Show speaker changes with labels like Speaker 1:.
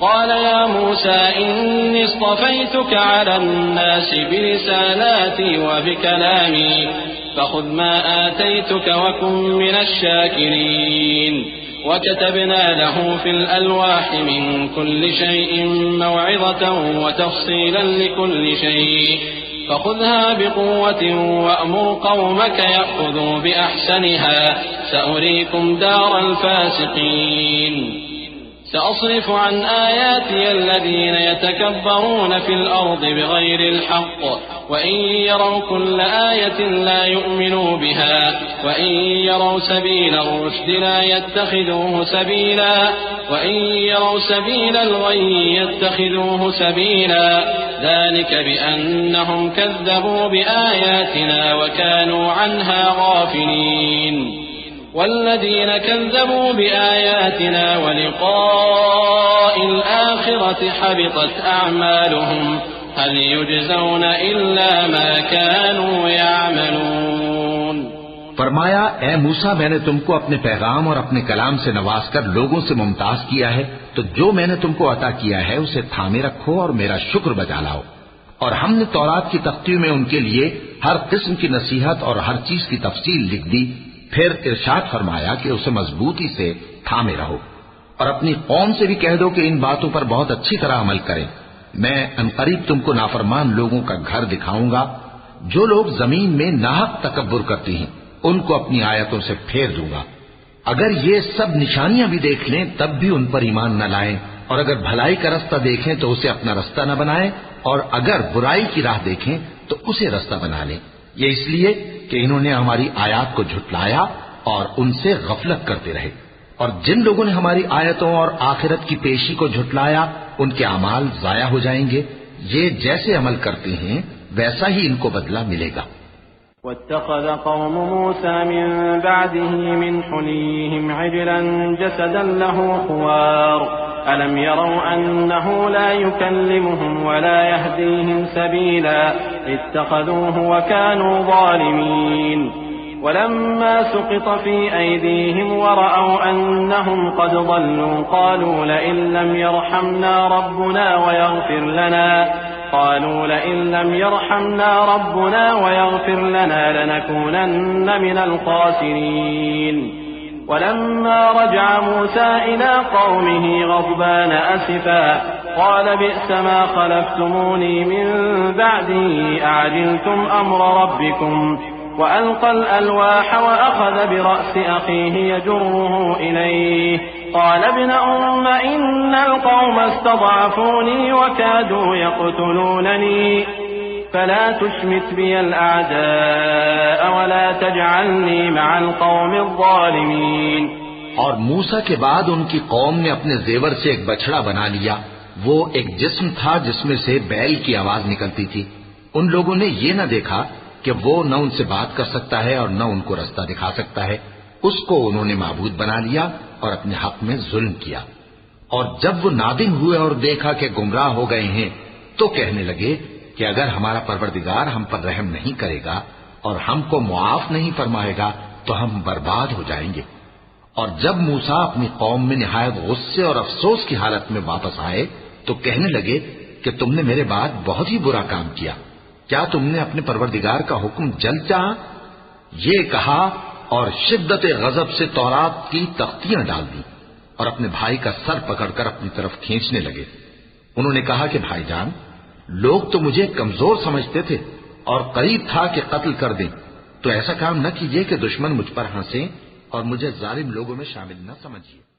Speaker 1: قال يا موسى إني اصطفيتك على الناس برسالاتي وبكلامي فخذ ما آتيتك وكن من الشاكرين وكتبنا له في الألواح من كل شيء موعظة وتفصيلا لكل شيء فخذها بقوة وأمر قومك يأخذوا بأحسنها سأريكم دار الفاسقين سأصرف عن آياتي الذين يتكبرون في الأرض بغير الحق وإن يروا كل آية لا يؤمنوا بها وإن يروا سبيل الرشد لا يتخذوه سبيلا وإن يروا سبيل الغي يتخذوه سبيلا ذلك بأنهم كذبوا بآياتنا وكانوا عنها غافلين والذين كذبوا بآياتنا ولقاء الآخرة حبطت أعمالهم هل يجزون إلا ما كانوا يعملون۔
Speaker 2: فرمایا اے موسیٰ میں نے تم کو اپنے پیغام اور اپنے کلام سے نواز کر لوگوں سے ممتاز کیا ہے، تو جو میں نے تم کو عطا کیا ہے اسے تھامے رکھو اور میرا شکر بجا لاؤ۔ اور ہم نے تورات کی تختیوں میں ان کے لیے ہر قسم کی نصیحت اور ہر چیز کی تفصیل لکھ دی۔ پھر ارشاد فرمایا کہ اسے مضبوطی سے تھامے رہو اور اپنی قوم سے بھی کہہ دو کہ ان باتوں پر بہت اچھی طرح عمل کریں۔ میں عنقریب تم کو نافرمان لوگوں کا گھر دکھاؤں گا۔ جو لوگ زمین میں ناحق تکبر کرتے ہیں ان کو اپنی آیتوں سے پھیر دوں گا۔ اگر یہ سب نشانیاں بھی دیکھ لیں تب بھی ان پر ایمان نہ لائیں، اور اگر بھلائی کا رستہ دیکھیں تو اسے اپنا رستہ نہ بنائیں، اور اگر برائی کی راہ دیکھیں تو اسے رستہ بنا لیں۔ یہ اس لیے کہ انہوں نے ہماری آیات کو جھٹلایا اور ان سے غفلت کرتے رہے۔ اور جن لوگوں نے ہماری آیتوں اور آخرت کی پیشی کو جھٹلایا ان کے اعمال ضائع ہو جائیں گے۔ یہ جیسے عمل کرتے ہیں ویسا ہی ان کو بدلہ ملے گا۔
Speaker 1: واتخذ قوم موسى من بعده من حليهم عجلا جسدا له خوار ألم يروا أنه لا يكلمهم ولا يهديهم سبيلا اتخذوه وكانوا ظالمين ولما سقط في أيديهم ورأوا أنهم قد ضلوا قالوا لئن لم يرحمنا ربنا ويغفر لنا لنكونن من الخاسرين ولما رجع موسى إلى قومه غضبان أسفا قال بئس ما خلفتموني من بعدي أعجلتم أمر ربكم وألقى الألواح وأخذ برأس أخيه يجره إليه قال ابن أم إن القوم استضعفوني وكادوا يقتلونني فلا تشمت بي الأعداء ولا تجعلني مع القوم الظالمين۔
Speaker 2: اور موسیٰ کے بعد ان کی قوم نے اپنے زیور سے ایک بچڑا بنا لیا۔ وہ ایک جسم تھا جس میں سے بیل کی آواز نکلتی تھی۔ ان لوگوں نے یہ نہ دیکھا کہ وہ نہ ان سے بات کر سکتا ہے اور نہ ان کو رستہ دکھا سکتا ہے، اس کو انہوں نے معبود بنا لیا اور اپنے حق میں ظلم کیا۔ اور جب وہ نادم ہوئے اور دیکھا کہ گمراہ ہو گئے ہیں تو کہنے لگے کہ اگر ہمارا پروردگار ہم پر رحم نہیں کرے گا اور ہم کو معاف نہیں فرمائے گا تو ہم برباد ہو جائیں گے۔ اور جب موسیٰ اپنی قوم میں نہایت غصے اور افسوس کی حالت میں واپس آئے تو کہنے لگے کہ تم نے میرے بعد بہت ہی برا کام کیا، کیا تم نے اپنے پروردگار کا حکم جلد چاہا؟ یہ کہا اور شدت غضب سے تورات کی تختیاں ڈال دی اور اپنے بھائی کا سر پکڑ کر اپنی طرف کھینچنے لگے۔ انہوں نے کہا کہ بھائی جان، لوگ تو مجھے کمزور سمجھتے تھے اور قریب تھا کہ قتل کر دیں، تو ایسا کام نہ کیجیے کہ دشمن مجھ پر ہنسیں اور مجھے ظالم لوگوں میں شامل نہ سمجھیے۔